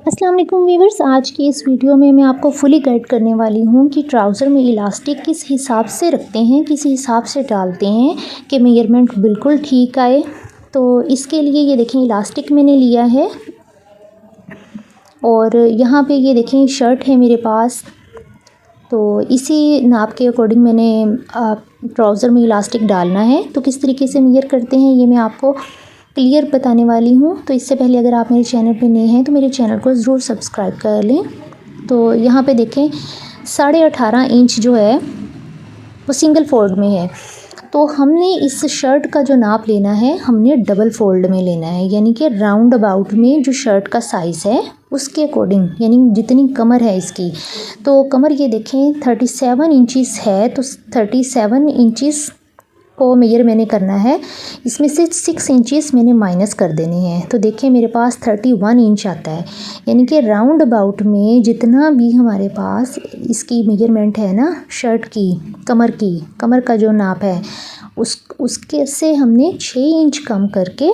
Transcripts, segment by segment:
अस्सलाम वालेकुम वीवर्स, आज की इस वीडियो में मैं आपको फुली गाइड करने वाली हूँ कि ट्राउज़र में इलास्टिक किस हिसाब से रखते हैं, किस हिसाब से डालते हैं कि मेजरमेंट बिल्कुल ठीक आए। तो इसके लिए ये देखें इलास्टिक मैंने लिया है और यहाँ पे ये देखें शर्ट है मेरे पास। तो इसी नाप के अकॉर्डिंग मैंने ट्राउज़र में इलास्टिक डालना है। तो किस तरीके से मेजर करते हैं ये मैं आपको क्लियर बताने वाली हूँ। तो इससे पहले अगर आप मेरे चैनल पे नए हैं तो मेरे चैनल को ज़रूर सब्सक्राइब कर लें। तो यहाँ पे देखें 18.5 इंच जो है वो सिंगल फोल्ड में है। तो हमने इस शर्ट का जो नाप लेना है हमने डबल फोल्ड में लेना है, यानी कि राउंड अबाउट में जो शर्ट का साइज़ है उसके अकॉर्डिंग, यानी जितनी कमर है इसकी। तो कमर ये देखें 37 इंचिस है, तो 37 इंचिस को मेजर मैंने करना है। इसमें से 6 इंचिस मैंने माइनस कर देने हैं। तो देखिए मेरे पास 31 इंच आता है, यानी कि राउंड अबाउट में जितना भी हमारे पास इसकी मेजरमेंट है ना शर्ट की, कमर का जो नाप है उसके से हमने 6 इंच कम करके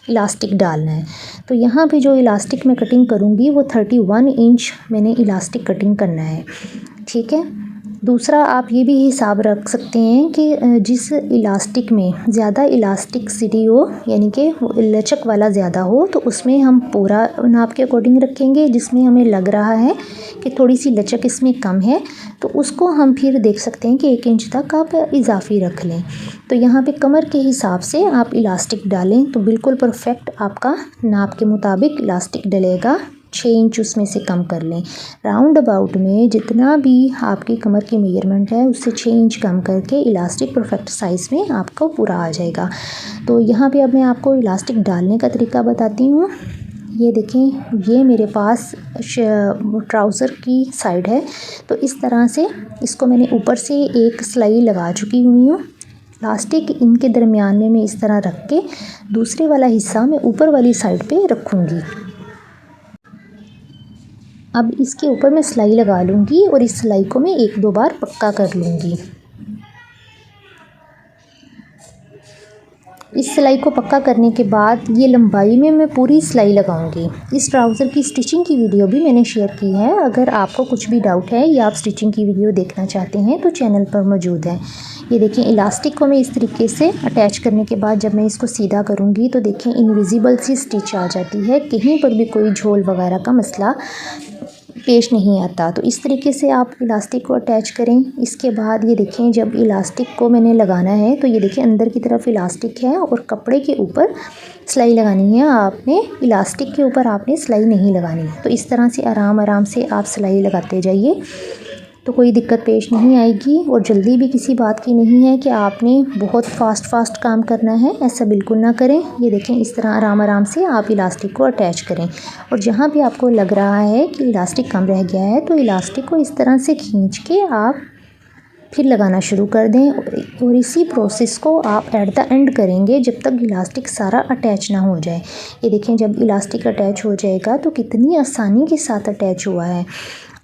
इलास्टिक डालना है। तो यहाँ पे जो इलास्टिक मैं कटिंग करूँगी वो 31 इंच मैंने इलास्टिक कटिंग करना है, ठीक है। दूसरा आप ये भी हिसाब रख सकते हैं कि जिस इलास्टिक में ज़्यादा इलास्टिसिटी हो, यानी कि लचक वाला ज़्यादा हो, तो उसमें हम पूरा नाप के अकॉर्डिंग रखेंगे। जिसमें हमें लग रहा है कि थोड़ी सी लचक इसमें कम है तो उसको हम फिर देख सकते हैं कि 1 इंच तक आप इजाफी रख लें। तो यहाँ पे कमर के हिसाब से आप इलास्टिक डालें तो बिल्कुल परफेक्ट आपका नाप के मुताबिक इलास्टिक डलेगा। 6 इंच उसमें से कम कर लें। राउंड अबाउट में जितना भी आपकी कमर की मेजरमेंट है उससे 6 इंच कम करके इलास्टिक परफेक्ट साइज़ में आपको पूरा आ जाएगा। तो यहाँ पे अब मैं आपको इलास्टिक डालने का तरीका बताती हूँ। ये देखें ये मेरे पास ट्राउज़र की साइड है, तो इस तरह से इसको मैंने ऊपर से एक सिलाई लगा चुकी हुई हूँ। इलास्टिक इनके दरमियान में मैं इस तरह रख के दूसरे वाला हिस्सा मैं ऊपर वाली साइड पे रखूँगी। अब इसके ऊपर मैं सिलाई लगा लूँगी और इस सिलाई को मैं 1-2 बार पक्का कर लूँगी। इस सिलाई को पक्का करने के बाद ये लंबाई में मैं पूरी सिलाई लगाऊंगी। इस ट्राउज़र की स्टिचिंग की वीडियो भी मैंने शेयर की है। अगर आपको कुछ भी डाउट है या आप स्टिचिंग की वीडियो देखना चाहते हैं तो चैनल पर मौजूद है। ये देखें इलास्टिक को मैं इस तरीके से अटैच करने के बाद जब मैं इसको सीधा करूँगी तो देखें इनविजिबल सी स्टिच आ जाती है, कहीं पर भी कोई झोल वगैरह का मसला पेश नहीं आता। तो इस तरीके से आप इलास्टिक को अटैच करें। इसके बाद ये देखें जब इलास्टिक को मैंने लगाना है तो ये देखें अंदर की तरफ इलास्टिक है और कपड़े के ऊपर सिलाई लगानी है आपने, इलास्टिक के ऊपर आपने सिलाई नहीं लगानी। तो इस तरह से आराम आराम से आप सिलाई लगाते जाइए तो कोई दिक्कत पेश नहीं आएगी। और जल्दी भी किसी बात की नहीं है कि आपने बहुत फास्ट काम करना है, ऐसा बिल्कुल ना करें। ये देखें इस तरह आराम आराम से आप इलास्टिक को अटैच करें और जहाँ भी आपको लग रहा है कि इलास्टिक कम रह गया है तो इलास्टिक को इस तरह से खींच के आप फिर लगाना शुरू कर दें। और इसी प्रोसेस को आप एट द एंड करेंगे जब तक इलास्टिक सारा अटैच ना हो जाए। ये देखें जब इलास्टिक अटैच हो जाएगा तो कितनी आसानी के साथ अटैच हुआ है।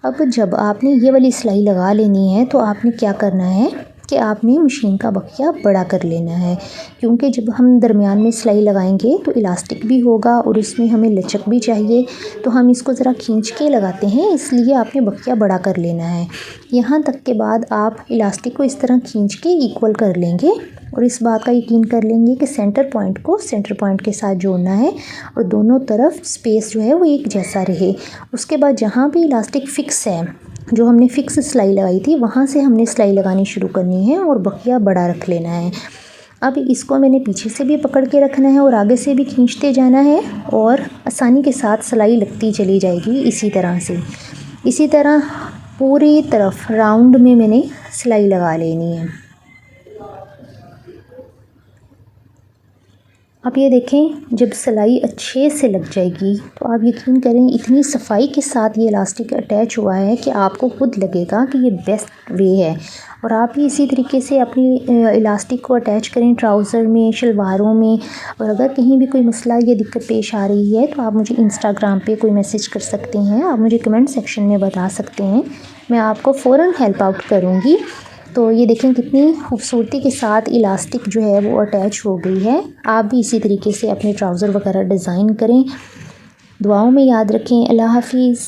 अब जब आपने ये वाली सिलाई लगा लेनी है तो आपने क्या करना है कि आपने मशीन का बखिया बड़ा कर लेना है, क्योंकि जब हम दरमियान में सिलाई लगाएंगे तो इलास्टिक भी होगा और इसमें हमें लचक भी चाहिए। तो हम इसको ज़रा खींच के लगाते हैं, इसलिए आपने बखिया बड़ा कर लेना है। यहाँ तक के बाद आप इलास्टिक को इस तरह खींच के इक्वल कर लेंगे और इस बात का यकीन कर लेंगे कि सेंटर पॉइंट को सेंटर पॉइंट के साथ जोड़ना है और दोनों तरफ स्पेस जो है वो एक जैसा रहे। उसके बाद जहाँ भी इलास्टिक फिक्स है, जो हमने फिक्स सिलाई लगाई थी वहाँ से हमने सिलाई लगानी शुरू करनी है और बखिया बड़ा रख लेना है। अब इसको मैंने पीछे से भी पकड़ के रखना है और आगे से भी खींचते जाना है और आसानी के साथ सिलाई लगती चली जाएगी। इसी तरह पूरी तरफ राउंड में मैंने सिलाई लगा लेनी है। अब ये देखें जब सिलाई अच्छे से लग जाएगी तो आप यकीन करें इतनी सफाई के साथ ये इलास्टिक अटैच हुआ है कि आपको खुद लगेगा कि ये बेस्ट वे है। और आप भी इसी तरीके से अपनी इलास्टिक को अटैच करें ट्राउज़र में, शलवारों में। और अगर कहीं भी कोई मसला या दिक्कत पेश आ रही है तो आप मुझे इंस्टाग्राम पे कोई मैसेज कर सकते हैं, आप मुझे कमेंट सेक्शन में बता सकते हैं, मैं आपको फ़ौरन हेल्प आउट करूँगी। तो ये देखें कितनी खूबसूरती के साथ इलास्टिक जो है वो अटैच हो गई है। आप भी इसी तरीके से अपने ट्राउज़र वगैरह डिज़ाइन करें। दुआओं में याद रखें। अल्लाह हाफ़िज़।